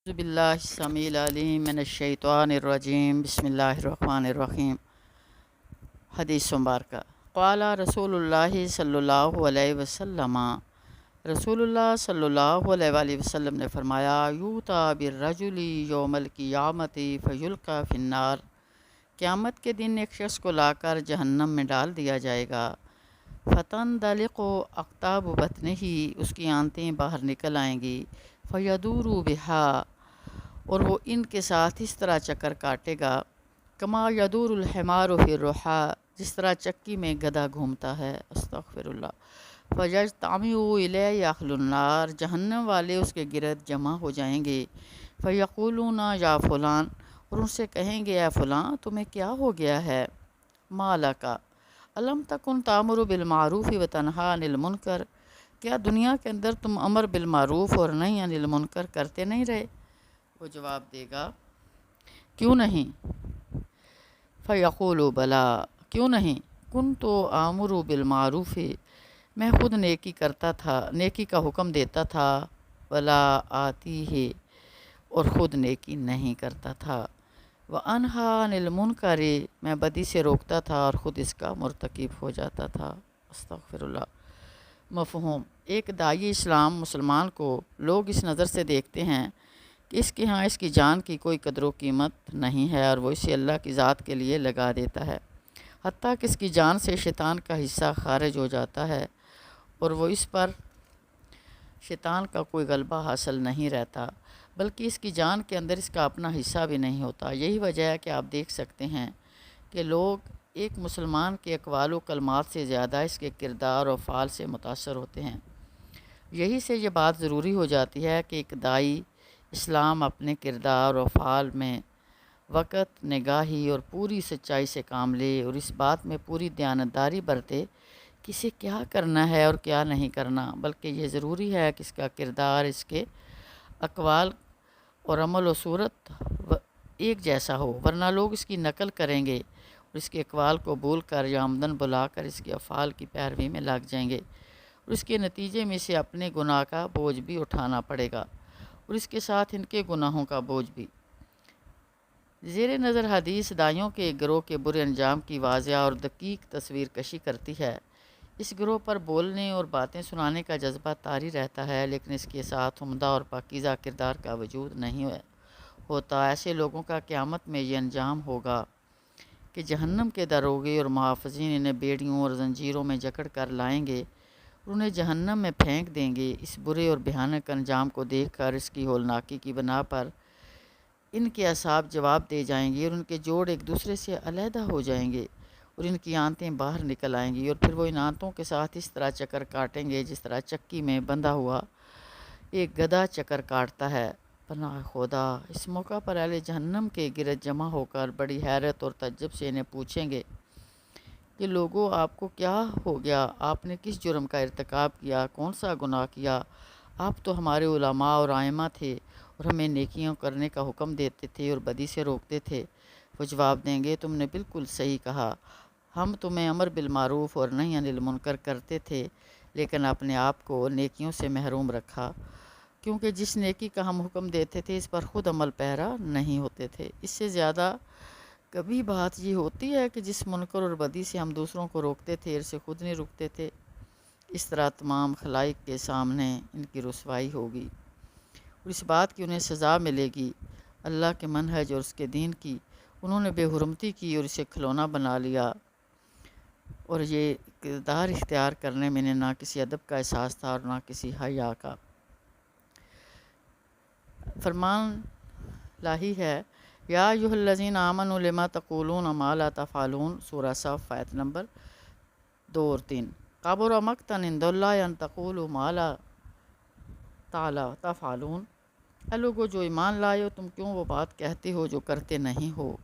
اعوذ باللہ السمیع العلیم من الشیطان الرجیم بسم اللہ الرحمن الرحیم۔ حدیث مبارکہ قال رسول اللہ صلی اللہ علیہ وسلم، رسول اللہ صلی اللہ علیہ وآلہ وسلم نے فرمایا، یوتا بالرجل یوم القیامت فیلقی فی النار، قیامت کے دن ایک شخص کو لا کر جہنم میں ڈال دیا جائے گا۔ فتندلق اقطاب بطنہ، اس کی آنتیں باہر نکل آئیں گی۔ فیدور بہا، اور وہ ان کے ساتھ اس طرح چکر کاٹے گا، کما یدور الحمار فی الرحا، جس طرح چکی میں گدھا گھومتا ہے۔ استغفر اللہ۔ فیجتمع الیہ اہل النار، جہنم والے اس کے گرد جمع ہو جائیں گے۔ فیقولون یا فلان، اور ان سے کہیں گے، اے فلاں تمہیں کیا ہو گیا ہے؟ ما لکا الم تکن تامر بالمعروف وتنہا عن المنکر، کیا دنیا کے اندر تم امر بالمعروف اور نہی عن المنکر کرتے نہیں رہے؟ وہ جواب دے گا، کیوں نہیں؟ فیقول بلا، کیوں نہیں؟ کنت آمر بالمعروف، میں خود نیکی کرتا تھا، نیکی کا حکم دیتا تھا، ولا آتی ہے، اور خود نیکی نہیں کرتا تھا، وانہا عن المنکر، میں بدی سے روکتا تھا اور خود اس کا مرتکب ہو جاتا تھا۔ استغفر اللہ۔ مفہوم: ایک داعی اسلام مسلمان کو لوگ اس نظر سے دیکھتے ہیں کہ اس کے ہاں اس کی جان کی کوئی قدر و قیمت نہیں ہے، اور وہ اسے اللہ کی ذات کے لیے لگا دیتا ہے، حتیٰ کہ اس کی جان سے شیطان کا حصہ خارج ہو جاتا ہے اور وہ اس پر شیطان کا کوئی غلبہ حاصل نہیں رہتا، بلکہ اس کی جان کے اندر اس کا اپنا حصہ بھی نہیں ہوتا۔ یہی وجہ ہے کہ آپ دیکھ سکتے ہیں کہ لوگ ایک مسلمان کے اقوال و کلمات سے زیادہ اس کے کردار و افعال سے متاثر ہوتے ہیں۔ یہی سے یہ بات ضروری ہو جاتی ہے کہ ایک داعی اسلام اپنے کردار و افعال میں وقت، نگاہی اور پوری سچائی سے کام لے، اور اس بات میں پوری دیانتداری برتے کہ اسے کیا کرنا ہے اور کیا نہیں کرنا، بلکہ یہ ضروری ہے کہ اس کا کردار، اس کے اقوال اور عمل و صورت ایک جیسا ہو، ورنہ لوگ اس کی نقل کریں گے اور اس کے اقوال کو بھول کر یا عمدن بلا کر اس کے افعال کی پیروی میں لگ جائیں گے، اور اس کے نتیجے میں اسے اپنے گناہ کا بوجھ بھی اٹھانا پڑے گا، اور اس کے ساتھ ان کے گناہوں کا بوجھ بھی۔ زیر نظر حدیث دائیوں کے ایک گروہ کے برے انجام کی واضح اور دقیق تصویر کشی کرتی ہے۔ اس گروہ پر بولنے اور باتیں سنانے کا جذبہ طاری رہتا ہے، لیکن اس کے ساتھ عمدہ اور پاکیزہ کردار کا وجود نہیں ہوتا۔ ایسے لوگوں کا قیامت میں یہ انجام ہوگا کہ جہنم کے داروغے اور محافظین انہیں بیڑیوں اور زنجیروں میں جکڑ کر لائیں گے اور انہیں جہنم میں پھینک دیں گے۔ اس برے اور بھیانک انجام کو دیکھ کر اس کی ہولناکی کی بنا پر ان کے اعصاب جواب دے جائیں گے اور ان کے جوڑ ایک دوسرے سے علیحدہ ہو جائیں گے، اور ان کی آنتیں باہر نکل آئیں گی، اور پھر وہ ان آنتوں کے ساتھ اس طرح چکر کاٹیں گے جس طرح چکی میں بندھا ہوا ایک گدھا چکر کاٹتا ہے۔ پناہ خدا۔ اس موقع پر اہل جہنم کے گرد جمع ہو کر بڑی حیرت اور تعجب سے انہیں پوچھیں گے کہ لوگوں، آپ کو کیا ہو گیا؟ آپ نے کس جرم کا ارتکاب کیا؟ کون سا گناہ کیا؟ آپ تو ہمارے علماء اور ائمہ تھے اور ہمیں نیکیاں کرنے کا حکم دیتے تھے اور بدی سے روکتے تھے۔ وہ جواب دیں گے، تم نے بالکل صحیح کہا، ہم تمہیں امر بالمعروف اور نہی عن المنکر کرتے تھے، لیکن اپنے آپ کو نیکیوں سے محروم رکھا، کیونکہ جس نیکی کا ہم حکم دیتے تھے اس پر خود عمل پیرا نہیں ہوتے تھے۔ اس سے زیادہ کبھی بات یہ ہوتی ہے کہ جس منکر اور بدی سے ہم دوسروں کو روکتے تھے اسے خود نہیں رکتے تھے۔ اس طرح تمام خلائق کے سامنے ان کی رسوائی ہوگی اور اس بات کی انہیں سزا ملے گی، اللہ کے منہج اور اس کے دین کی انہوں نے بے حرمتی کی اور اسے کھلونا بنا لیا، اور یہ کردار اختیار کرنے میں انہیں نہ کسی ادب کا احساس تھا اور نہ کسی حیا کا۔ فرمان لاہی ہے، یا ایھا الذین آمنوا لما تقولون ما لا تفعلون، سورہ صف آیت نمبر 2 اور 3۔ کبر مقتا عند اللہ ان تقولوا ما لا تفعلون، اے لوگو جو ایمان لائے ہو، تم کیوں وہ بات کہتے ہو جو کرتے نہیں ہو؟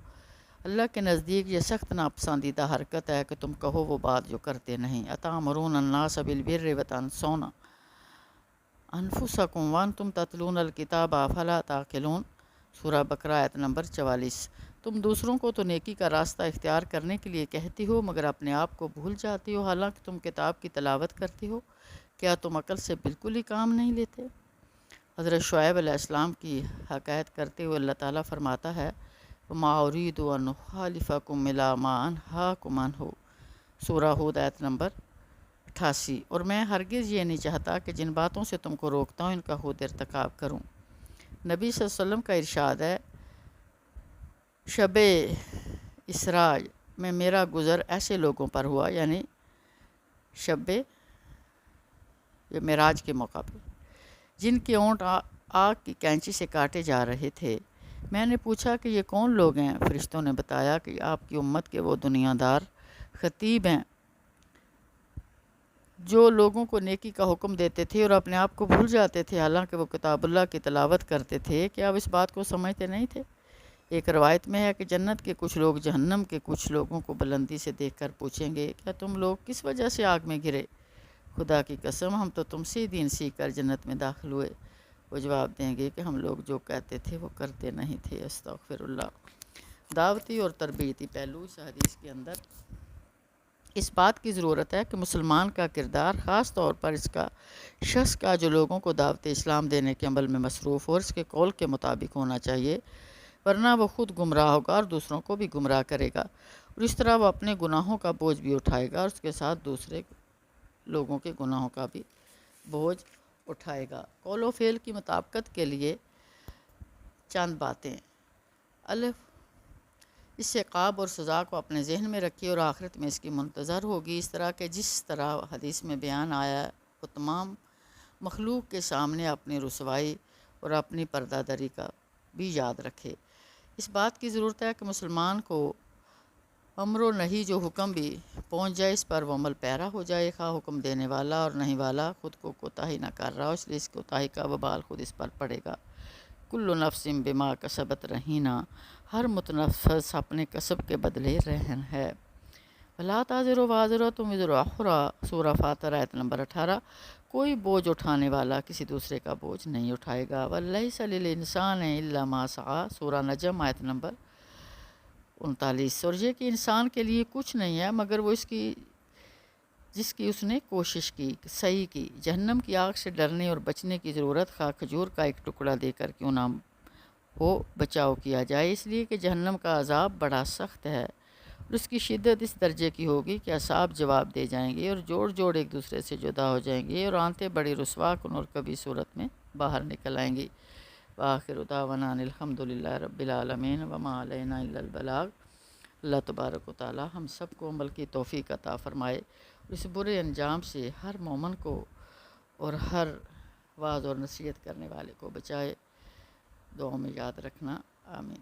اللہ کے نزدیک یہ سخت ناپسندیدہ حرکت ہے کہ تم کہو وہ بات جو کرتے نہیں۔ اتأمرون الناس بالبر وتنسون انفسکم وانتم تتلون الکتاب افلا تعقلون، سورہ بقرہ آیت نمبر 44۔ تم دوسروں کو تو نیکی کا راستہ اختیار کرنے کے لیے کہتی ہو، مگر اپنے آپ کو بھول جاتی ہو، حالانکہ تم کتاب کی تلاوت کرتی ہو۔ کیا تم عقل سے بالکل ہی کام نہیں لیتے؟ حضرت شعیب علیہ السلام کی حکایت کرتے ہوئے اللہ تعالیٰ فرماتا ہے وَمَا أُرِيدُ أَنْ أُخَالِفَكُمْ إِلَىٰ مَا أَنْهَاكُمْ عَنْهُ سورہ ہود آیت نمبر 88۔ اور میں ہرگز یہ نہیں چاہتا کہ جن باتوں سے تم کو روکتا ہوں ان کا خود ارتکاب کروں۔ نبی صلی اللہ علیہ وسلم کا ارشاد ہے شب اسراء میں میرا گزر ایسے لوگوں پر ہوا، یعنی شب معراج کے موقع پہ، جن کے اونٹ آگ کی کینچی سے کاٹے جا رہے تھے۔ میں نے پوچھا کہ یہ کون لوگ ہیں؟ فرشتوں نے بتایا کہ آپ کی امت کے وہ دنیا دار خطیب ہیں جو لوگوں کو نیکی کا حکم دیتے تھے اور اپنے آپ کو بھول جاتے تھے، حالانکہ وہ کتاب اللہ کی تلاوت کرتے تھے۔ کیا وہ اس بات کو سمجھتے نہیں تھے؟ ایک روایت میں ہے کہ جنت کے کچھ لوگ جہنم کے کچھ لوگوں کو بلندی سے دیکھ کر پوچھیں گے کیا تم لوگ کس وجہ سے آگ میں گرے؟ خدا کی قسم ہم تو تم سے دین سیکھ کر جنت میں داخل ہوئے۔ وہ جواب دیں گے کہ ہم لوگ جو کہتے تھے وہ کرتے نہیں تھے۔ استغفر اللہ۔ دعوتی اور تربیتی پہلو اس حدیث کے اندر اس بات کی ضرورت ہے کہ مسلمان کا کردار، خاص طور پر اس کا شخص کا جو لوگوں کو دعوت اسلام دینے کے عمل میں مصروف اور اس کے قول کے مطابق ہونا چاہیے، ورنہ وہ خود گمراہ ہوگا اور دوسروں کو بھی گمراہ کرے گا، اور اس طرح وہ اپنے گناہوں کا بوجھ بھی اٹھائے گا اور اس کے ساتھ دوسرے لوگوں کے گناہوں کا بھی بوجھ اٹھائے گا۔ قول و فعل کی مطابقت کے لیے چند باتیں۔ الف، اس عقاب اور سزا کو اپنے ذہن میں رکھیے اور آخرت میں اس کی منتظر ہوگی، اس طرح کہ جس طرح حدیث میں بیان آیا ہے وہ تمام مخلوق کے سامنے اپنی رسوائی اور اپنی پردہ دری کا بھی یاد رکھے۔ اس بات کی ضرورت ہے کہ مسلمان کو امر و نہی جو حکم بھی پہنچ جائے اس پر وہ عمل پیرا ہو جائے، خواہ حکم دینے والا اور نہیں والا خود کو کوتاہی نہ کر رہا، اس لیے اس کوتاہی کا وبال خود اس پر پڑے گا۔ کل نفس بما کسبت رہینہ، ہر متنفس اپنے کسب کے بدلے رہن ہے۔ ولا تزر وازرۃ وزر اخری سورہ فاتر آیت نمبر 18۔ کوئی بوجھ اٹھانے والا کسی دوسرے کا بوجھ نہیں اٹھائے گا۔ ولیس للانسان الا ما سعی سورہ نجم آیت نمبر 39۔ اور یہ کہ انسان کے لیے کچھ نہیں ہے مگر وہ جس کی اس نے کوشش کی، صحیح کی۔ جہنم کی آگ سے ڈرنے اور بچنے کی ضرورت خواہ کھجور کا ایک ٹکڑا دے کر کیوں نہ ہو بچاؤ کیا جائے، اس لیے کہ جہنم کا عذاب بڑا سخت ہے اور اس کی شدت اس درجے کی ہوگی کہ اصحاب جواب دے جائیں گے اور جوڑ جوڑ ایک دوسرے سے جدا ہو جائیں گے اور آنتیں بڑی رسوا کن اور کبھی صورت میں باہر نکل آئیں گی۔ وآخر دعوانا ان الحمدللہ رب العالمین وما علینا الا البلاغ۔ اللہ تبارک و تعالی ہم سب کو عمل کی توفیق عطا فرمائے اور اس برے انجام سے ہر مومن کو اور ہر واعظ اور نصیحت کرنے والے کو بچائے۔ دعاؤں میں یاد رکھنا، آمین۔